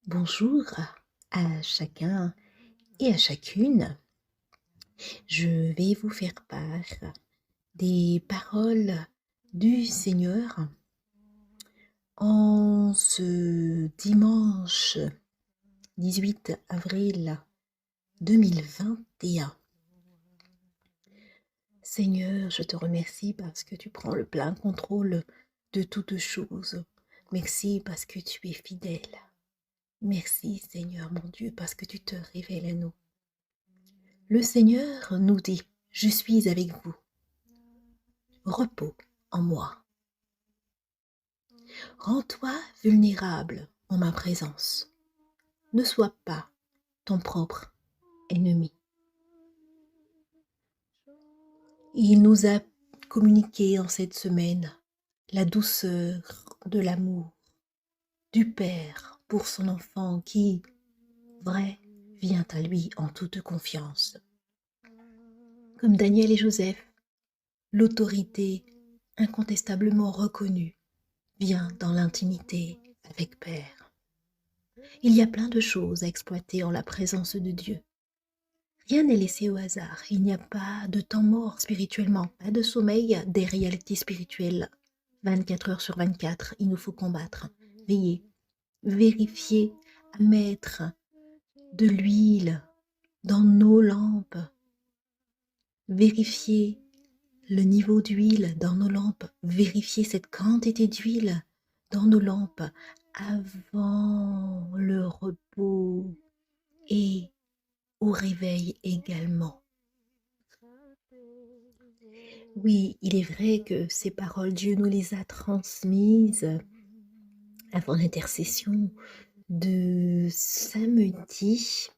Bonjour à chacun et à chacune. Je vais vous faire part des paroles du Seigneur en ce dimanche 18 avril 2021. Seigneur, je te remercie parce que tu prends le plein contrôle de toutes choses. Merci parce que tu es fidèle. Merci Seigneur mon Dieu parce que tu te révèles à nous. Le Seigneur nous dit, je suis avec vous, repos en moi. Rends-toi vulnérable en ma présence. Ne sois pas ton propre ennemi. Il nous a communiqué en cette semaine la douceur de l'amour du Père pour son enfant qui, vrai, vient à lui en toute confiance. Comme Daniel et Joseph, l'autorité incontestablement reconnue vient dans l'intimité avec Père. Il y a plein de choses à exploiter en la présence de Dieu. Rien n'est laissé au hasard. Il n'y a pas de temps mort spirituellement, pas de sommeil des réalités spirituelles. 24 heures sur 24, il nous faut combattre, veiller, vérifier, à mettre de l'huile dans nos lampes, vérifier le niveau d'huile dans nos lampes, vérifier cette quantité d'huile dans nos lampes avant le repos et au réveil également. Oui, il est vrai que ces paroles, Dieu nous les a transmises avant l'intercession de samedi.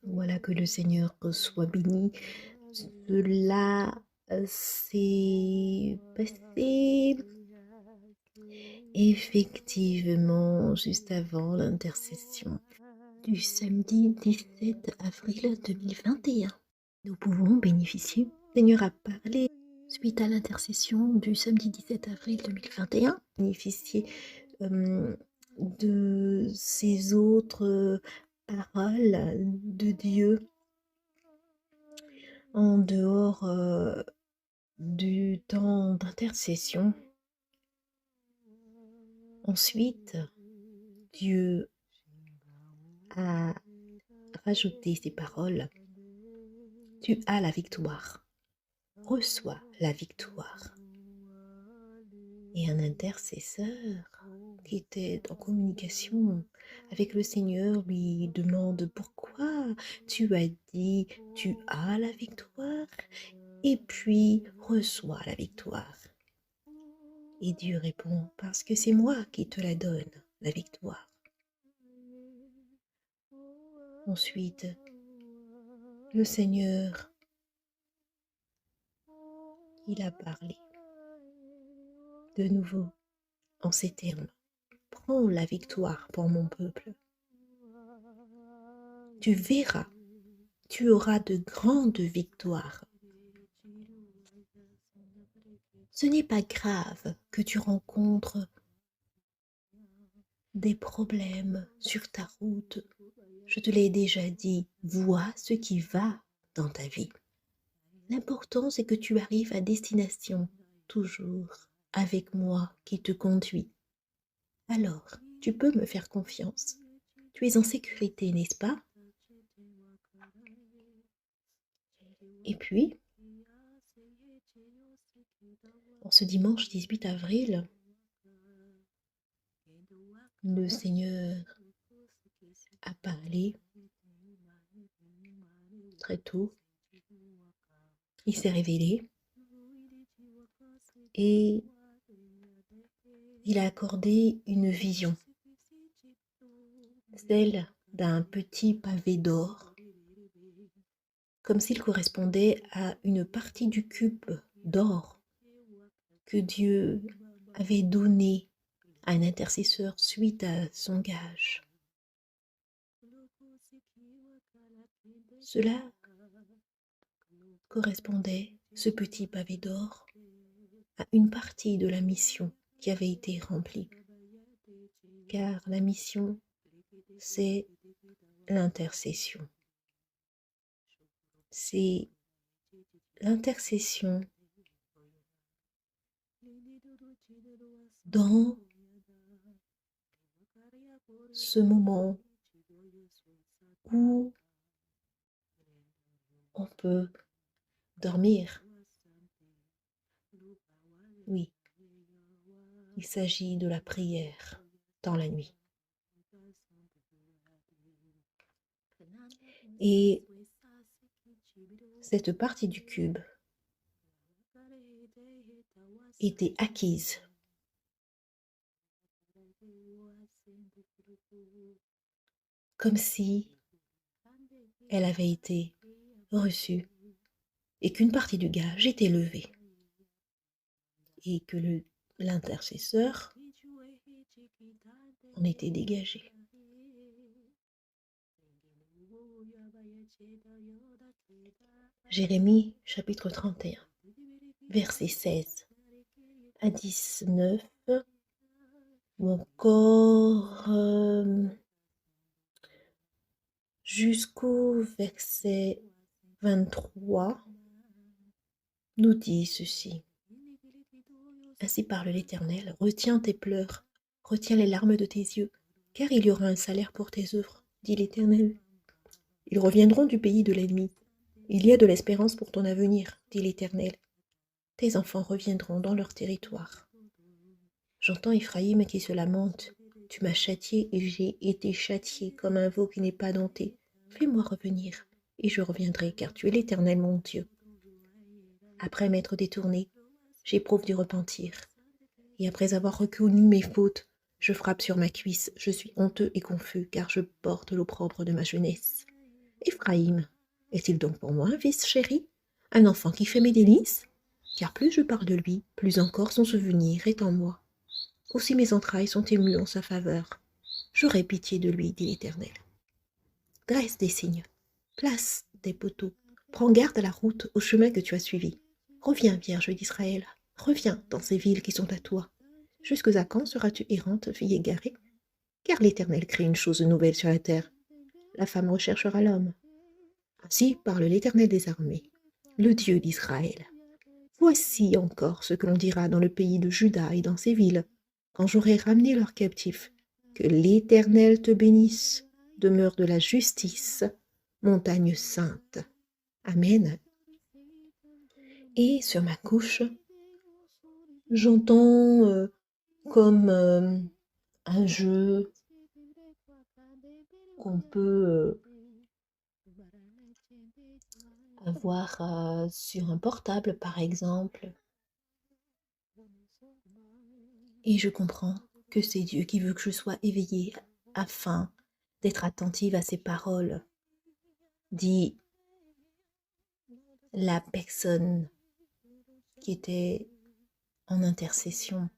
Voilà, que le Seigneur soit béni. Cela s'est passé effectivement juste avant l'intercession du samedi 17 avril 2021. Nous pouvons bénéficier. Le Seigneur a parlé suite à l'intercession du samedi 17 avril 2021, bénéficier de ces autres paroles de Dieu en dehors du temps d'intercession. Ensuite, Dieu a rajouté ces paroles. Tu as la victoire. Reçois la victoire. Et un intercesseur qui était en communication avec le Seigneur lui demande pourquoi tu as dit tu as la victoire et puis reçois la victoire. Et Dieu répond parce que c'est moi qui te la donne, la victoire. Ensuite, le Seigneur, il a parlé de nouveau en ces termes. Prends la victoire pour mon peuple. Tu verras, tu auras de grandes victoires. Ce n'est pas grave que tu rencontres des problèmes sur ta route. Je te l'ai déjà dit, vois ce qui va dans ta vie. L'important, c'est que tu arrives à destination, toujours avec moi qui te conduis. Alors, tu peux me faire confiance. Tu es en sécurité, n'est-ce pas? Et puis, en ce dimanche 18 avril, le Seigneur a parlé très tôt. Il s'est révélé et il a accordé une vision, celle d'un petit pavé d'or, comme s'il correspondait à une partie du cube d'or que Dieu avait donné à un intercesseur suite à son gage. Cela correspondait, ce petit pavé d'or, à une partie de la mission qui avait été remplie. Car la mission c'est l'intercession. C'est l'intercession dans ce moment où on peut dormir. Oui, il s'agit de la prière dans la nuit. Et cette partie du cube était acquise comme si elle avait été reçue et qu'une partie du gage était levée et que l'intercesseur en était dégagé. Jérémie chapitre 31, versets 16 à 19, ou encore jusqu'au verset 23, nous dit ceci. Ainsi parle l'Éternel, retiens tes pleurs, retiens les larmes de tes yeux, car il y aura un salaire pour tes œuvres, dit l'Éternel. Ils reviendront du pays de l'ennemi. Il y a de l'espérance pour ton avenir, dit l'Éternel. Tes enfants reviendront dans leur territoire. J'entends Ephraïm qui se lamente. Tu m'as châtié et j'ai été châtié comme un veau qui n'est pas dompté. Fais-moi revenir, et je reviendrai, car tu es l'Éternel mon Dieu. Après m'être détourné, j'éprouve du repentir. Et après avoir reconnu mes fautes, je frappe sur ma cuisse. Je suis honteux et confus, car je porte l'opprobre de ma jeunesse. Ephraïm, est-il donc pour moi un fils chéri, un enfant qui fait mes délices? Car plus je parle de lui, plus encore son souvenir est en moi. Aussi mes entrailles sont émues en sa faveur. J'aurai pitié de lui, dit l'Éternel. Dresse des signes, place des poteaux, prends garde à la route, au chemin que tu as suivi. Reviens, Vierge d'Israël, reviens dans ces villes qui sont à toi. Jusque à quand seras-tu errante, fille égarée? Car l'Éternel crée une chose nouvelle sur la terre. La femme recherchera l'homme. Ainsi parle l'Éternel des armées, le Dieu d'Israël. Voici encore ce que l'on dira dans le pays de Juda et dans ses villes, quand j'aurai ramené leurs captifs. Que l'Éternel te bénisse, demeure de la justice, montagne sainte. Amen. Et sur ma couche, j'entends comme un jeu qu'on peut avoir sur un portable, par exemple. Et je comprends que c'est Dieu qui veut que je sois éveillée afin d'être attentive à ses paroles, dit la personne qui était en intercession,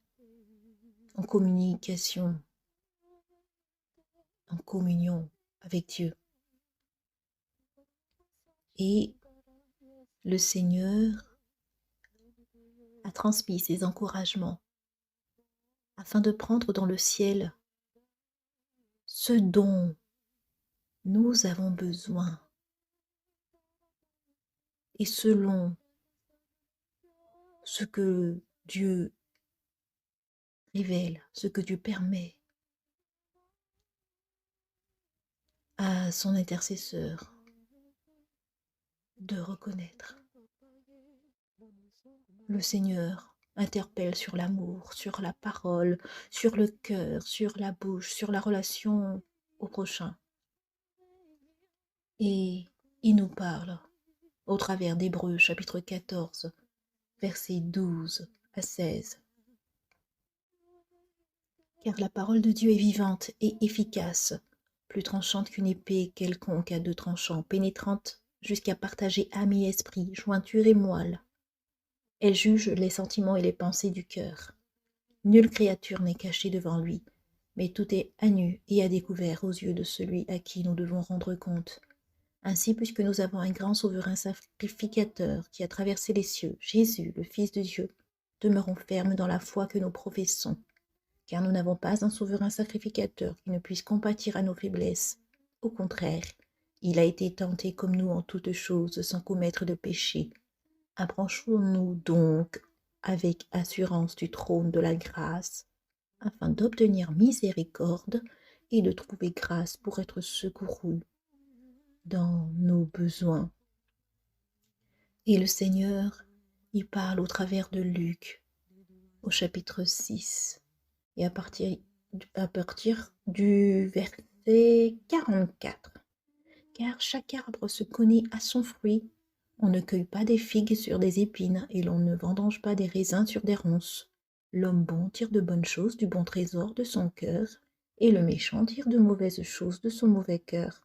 en communication, en communion avec Dieu. Et le Seigneur a transmis ses encouragements afin de prendre dans le ciel ce dont nous avons besoin et selon ce que Dieu révèle, ce que Dieu permet à son intercesseur de reconnaître. Le Seigneur interpelle sur l'amour, sur la parole, sur le cœur, sur la bouche, sur la relation au prochain. Et il nous parle au travers d'Hébreux chapitre 14, versets 12 à 16. Car la parole de Dieu est vivante et efficace, plus tranchante qu'une épée quelconque à deux tranchants, pénétrante jusqu'à partager âme et esprit, jointure et moelle. Elle juge les sentiments et les pensées du cœur. Nulle créature n'est cachée devant lui, mais tout est à nu et à découvert aux yeux de celui à qui nous devons rendre compte. Ainsi, puisque nous avons un grand souverain sacrificateur qui a traversé les cieux, Jésus, le Fils de Dieu, demeurons fermes dans la foi que nous professons. car nous n'avons pas un souverain sacrificateur qui ne puisse compatir à nos faiblesses. Au contraire, il a été tenté comme nous en toutes choses, sans commettre de péché. Approchons-nous donc avec assurance du trône de la grâce, afin d'obtenir miséricorde et de trouver grâce pour être secourus dans nos besoins. Et le Seigneur, il parle au travers de Luc, au chapitre 6, et à partir du verset 44. Car chaque arbre se connaît à son fruit. On ne cueille pas des figues sur des épines, et l'on ne vendange pas des raisins sur des ronces. L'homme bon tire de bonnes choses du bon trésor de son cœur, et le méchant tire de mauvaises choses de son mauvais cœur.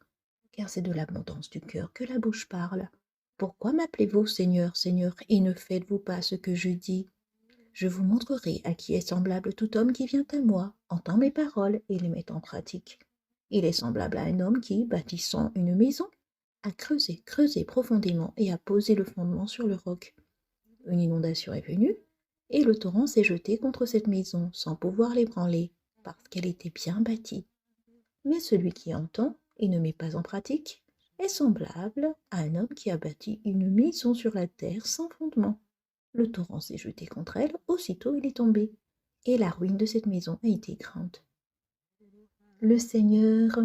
Car c'est de l'abondance du cœur que la bouche parle. Pourquoi m'appelez-vous Seigneur, Seigneur, et ne faites-vous pas ce que je dis? Je vous montrerai à qui est semblable tout homme qui vient à moi, entend mes paroles et les met en pratique. Il est semblable à un homme qui, bâtissant une maison, a creusé profondément et a posé le fondement sur le roc. Une inondation est venue, et le torrent s'est jeté contre cette maison sans pouvoir l'ébranler, parce qu'elle était bien bâtie. Mais celui qui entend et ne met pas en pratique est semblable à un homme qui a bâti une maison sur la terre sans fondement. Le torrent s'est jeté contre elle, aussitôt il est tombé, et la ruine de cette maison a été grande. Le Seigneur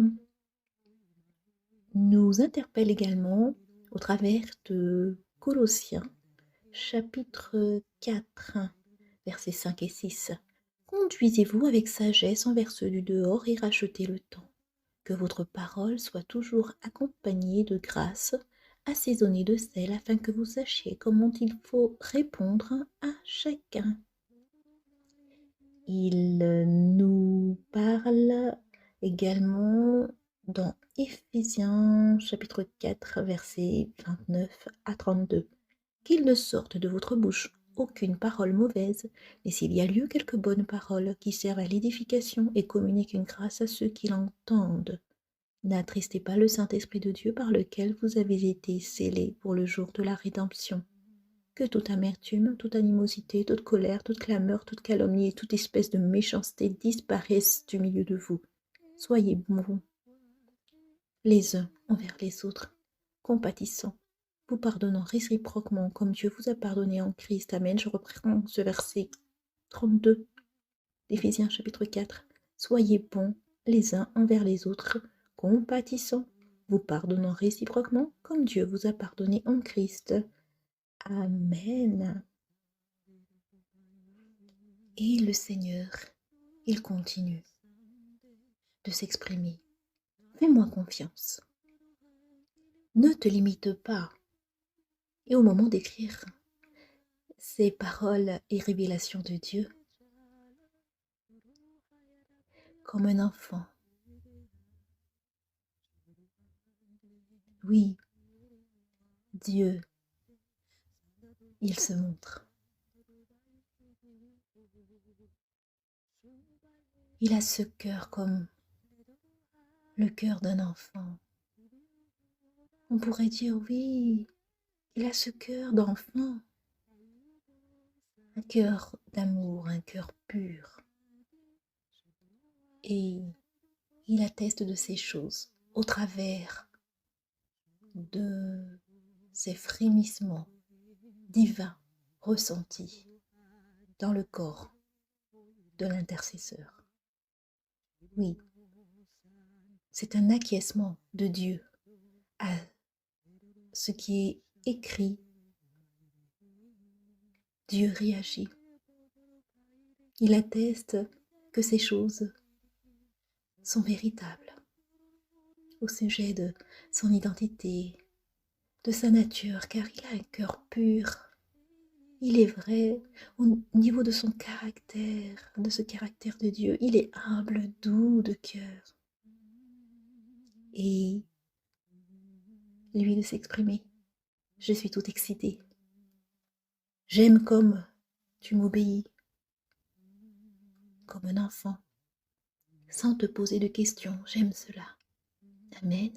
nous interpelle également au travers de Colossiens, chapitre 4, versets 5 et 6. Conduisez-vous avec sagesse envers ceux du dehors et rachetez le temps. Que votre parole soit toujours accompagnée de grâce, assaisonnée de sel, afin que vous sachiez comment il faut répondre à chacun. Il nous parle également dans Éphésiens chapitre 4, versets 29 à 32. Qu'il ne sorte de votre bouche aucune parole mauvaise, mais s'il y a lieu quelques bonnes paroles qui servent à l'édification et communiquent une grâce à ceux qui l'entendent. N'attristez pas le Saint-Esprit de Dieu par lequel vous avez été scellés pour le jour de la rédemption. Que toute amertume, toute animosité, toute colère, toute clameur, toute calomnie et toute espèce de méchanceté disparaissent du milieu de vous. Soyez bons les uns envers les autres, compatissants, vous pardonnant réciproquement comme Dieu vous a pardonné en Christ. Amen. Je reprends ce verset 32 d'Éphésiens chapitre 4. Soyez bons les uns envers les autres, compatissants, vous pardonnant réciproquement comme Dieu vous a pardonné en Christ. Amen. Et le Seigneur, il continue de s'exprimer. Fais-moi confiance. Ne te limite pas. Et au moment d'écrire ces paroles et révélations de Dieu, comme un enfant, oui, Dieu, il se montre. Il a ce cœur comme le cœur d'un enfant. On pourrait dire, oui, il a ce cœur d'enfant, un cœur d'amour, un cœur pur. Et il atteste de ces choses au travers de ces frémissements divins ressentis dans le corps de l'intercesseur. Oui, c'est un acquiescement de Dieu à ce qui est écrit. Dieu réagit. Il atteste que ces choses sont véritables au sujet de son identité, de sa nature, car il a un cœur pur. Il est vrai au niveau de son caractère, de ce caractère de Dieu. Il est humble, doux de cœur. Et lui de s'exprimer. Je suis tout excitée. J'aime comme tu m'obéis, comme un enfant, sans te poser de questions. J'aime cela. Amen.